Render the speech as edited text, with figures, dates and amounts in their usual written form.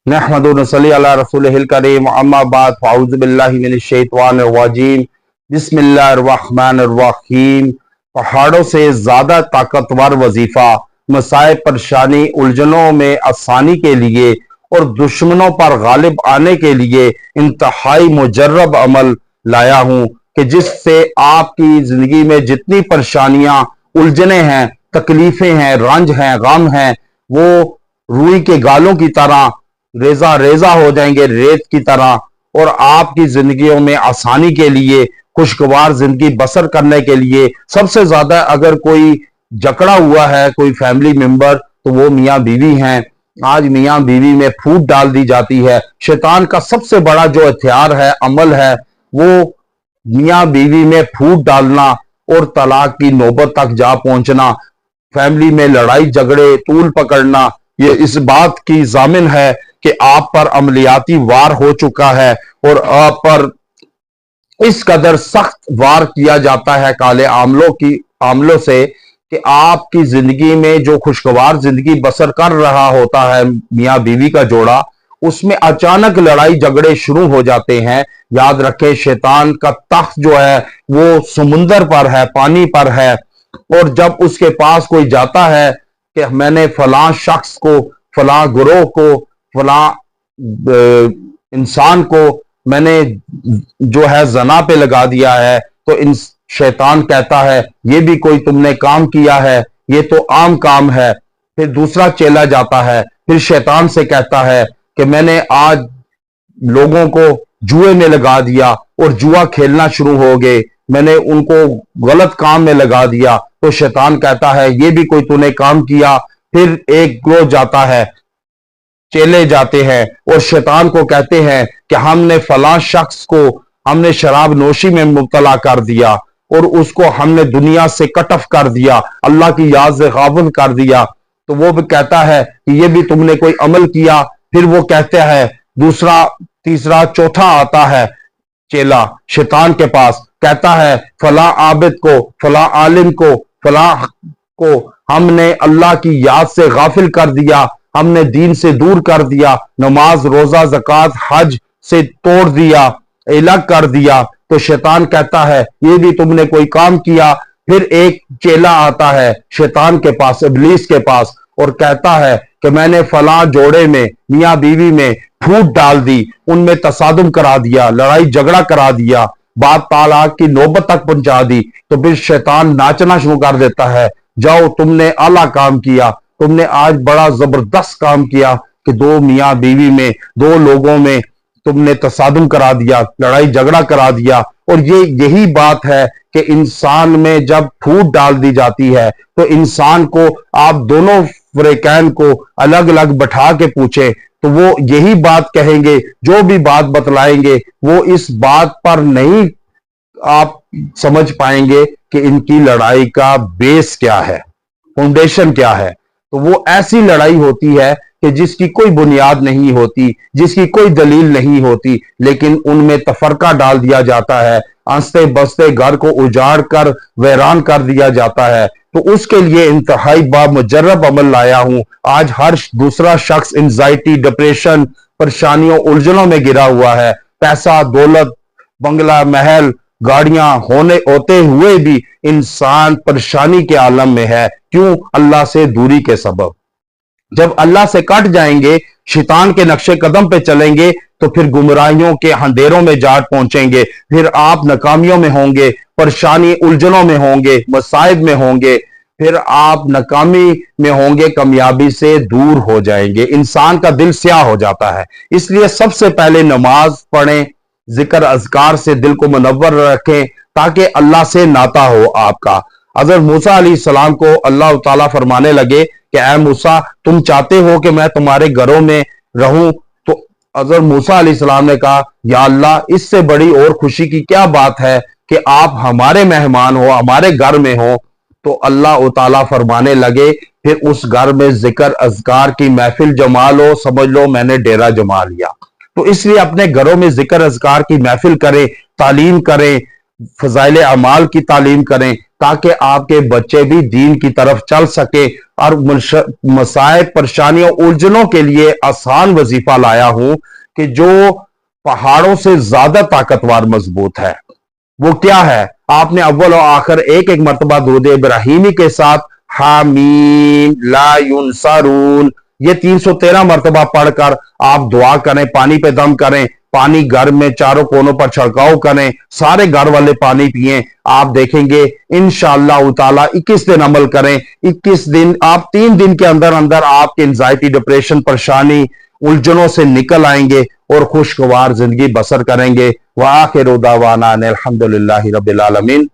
नहमदु व नसल्ली अला रसूलिहिल करीम अम्मा बाद फ़अऊज़ु बिल्लाहि मिनश शैतानिर रजीम बिस्मिल्लाहिर रहमानिर रहीम। पहाड़ों से ज्यादा ताकतवर वजीफा मसाइब परेशानी उलझनों में आसानी के लिए और दुश्मनों पर गालिब आने के लिए इंतहाई मुजर्रब अमल लाया हूँ कि जिससे आपकी जिंदगी में जितनी परेशानियां उलझने हैं, तकलीफें हैं, रंज हैं, गम हैं, वो रुई के गालों की तरह रेजा रेजा हो जाएंगे, रेत की तरह, और आपकी जिंदगियों में आसानी के लिए, खुशगवार जिंदगी बसर करने के लिए। सबसे ज्यादा अगर कोई जकड़ा हुआ है कोई फैमिली मेंबर तो वो मियाँ बीवी हैं। आज मियाँ बीवी में फूट डाल दी जाती है। शैतान का सबसे बड़ा जो हथियार है, अमल है, वो मियाँ बीवी में फूट डालना और तलाक की नौबत तक जा पहुंचना, फैमिली में लड़ाई झगड़े तूल पकड़ना। ये इस बात की जामिन है कि आप पर अमलियाती वार हो चुका है और आप पर इस कदर सख्त वार किया जाता है काले आमलों से कि आपकी जिंदगी में जो खुशगवार जिंदगी बसर कर रहा होता है मियाँ बीवी का जोड़ा, उसमें अचानक लड़ाई झगड़े शुरू हो जाते हैं। याद रखें, शैतान का तख्त जो है वो समुंदर पर है, पानी पर है, और जब उसके पास कोई जाता है कि मैंने फलां शख्स को, फलां गुरोह को, फलां इंसान को मैंने जो है जना पे लगा दिया है, तो इन शैतान कहता है ये भी कोई तुमने काम किया है, ये तो आम काम है। फिर दूसरा चेला जाता है, फिर शैतान से कहता है कि मैंने आज लोगों को जुए में लगा दिया और जुआ खेलना शुरू हो गए, मैंने उनको गलत काम में लगा दिया, तो शैतान कहता है ये भी कोई तूने काम किया। फिर एक ग्रोह जाता है, चेले जाते हैं और शैतान को कहते हैं कि हमने फलां शख्स को हमने शराब नोशी में मुब्तला कर दिया और उसको हमने दुनिया से कट ऑफ कर दिया, अल्लाह की याद से गाफिल कर दिया। तो वो भी कहता है कि ये भी तुमने कोई अमल किया। फिर वो कहते हैं, दूसरा तीसरा चौथा आता है चेला शैतान के पास, कहता है फलां आबिद को, फलां आलिम को, फलां को हमने अल्लाह की याद से गाफिल कर दिया, हमने दीन से दूर कर दिया, नमाज रोजा ज़कात हज से तोड़ दिया, अलग कर दिया। तो शैतान कहता है ये भी तुमने कोई काम किया। फिर एक चेला आता है शैतान के पास, इब्लीस के पास, और कहता है कि मैंने फलां जोड़े में, मियाँ बीवी में फूट डाल दी, उनमें तसादुम करा दिया, लड़ाई झगड़ा करा दिया, बात तालाक की नौबत तक पहुंचा दी। तो फिर शैतान नाचना शुरू कर देता है, जाओ तुमने आला काम किया, तुमने आज बड़ा जबरदस्त काम किया कि दो मियाँ बीवी में, दो लोगों में तुमने तसादुम करा दिया, लड़ाई झगड़ा करा दिया। और यही बात है कि इंसान में जब फूट डाल दी जाती है तो इंसान को आप दोनों फरीकैन को अलग अलग बैठा के पूछे तो वो यही बात कहेंगे, जो भी बात बतलाएंगे वो इस बात पर नहीं आप समझ पाएंगे कि इनकी लड़ाई का बेस क्या है, फाउंडेशन क्या है। तो वो ऐसी लड़ाई होती है कि जिसकी कोई बुनियाद नहीं होती, जिसकी कोई दलील नहीं होती, लेकिन उनमें तफरका डाल दिया जाता है, आस्ते बस्ते घर को उजाड़ कर वैरान कर दिया जाता है। तो उसके लिए इंतहाई बामुजर्रब अमल लाया हूं। आज हर दूसरा शख्स एंजाइटी, डिप्रेशन, परेशानियों, उलझनों में गिरा हुआ है। पैसा, दौलत, बंगला, महल, गाड़ियां होते हुए भी इंसान परेशानी के आलम में है। क्यों? अल्लाह से दूरी के सबब। जब अल्लाह से कट जाएंगे, शैतान के नक्शे कदम पे चलेंगे, तो फिर गुमराहियों के अंधेरों में जा पहुंचेंगे। फिर आप नाकामियों में होंगे, परेशानी उलझनों में होंगे, मसाइब में होंगे, फिर आप नाकामी में होंगे, कामयाबी से दूर हो जाएंगे। इंसान का दिल स्याह हो जाता है। इसलिए सबसे पहले नमाज पढ़ें, जिक्र अज़कार से दिल को मुनव्वर रखें ताकि अल्लाह से नाता हो आपका। हज़रत मूसा अलैहिस्सलाम को अल्लाह ताला फरमाने लगे कि ऐ मूसा, तुम चाहते हो कि मैं तुम्हारे घरों में रहूं? तो हज़रत मूसा अलैहिस्सलाम ने कहा, या अल्लाह, इससे बड़ी और खुशी की क्या बात है कि आप हमारे मेहमान हो, हमारे घर में हो। तो अल्लाह ताला फरमाने लगे, फिर उस घर में जिक्र अज़कार की महफिल जमा लो, समझ लो मैंने डेरा जमा लिया। तो इसलिए अपने घरों में जिक्र अज़कार की महफिल करें, तालीम करें, फजाइल अमाल की तालीम करें, ताकि आपके बच्चे भी दीन की तरफ चल सके। और मसाइब, परेशानियों, उलझनों के लिए आसान वजीफा लाया हूं कि जो पहाड़ों से ज्यादा ताकतवर, मजबूत है। वो क्या है? आपने अव्वल और आखिर एक एक मरतबा दुरूद इब्राहिमी के साथ हामीम ला युनसरून ये 313 मरतबा पढ़कर आप दुआ करें, पानी पे दम करें, पानी घर में चारों कोनों पर छिड़काव करें, सारे घर वाले पानी पिएं। आप देखेंगे इंशाअल्लाह ताला 21 दिन अमल करें, 21 दिन, आप 3 दिन के अंदर अंदर आपके एंजाइटी, डिप्रेशन, परेशानी, उलझनों से निकल आएंगे और खुशगवार जिंदगी बसर करेंगे। व आखिरु दावाना अनिल हम्दुलिल्लाहि रब्बिल आलमीन।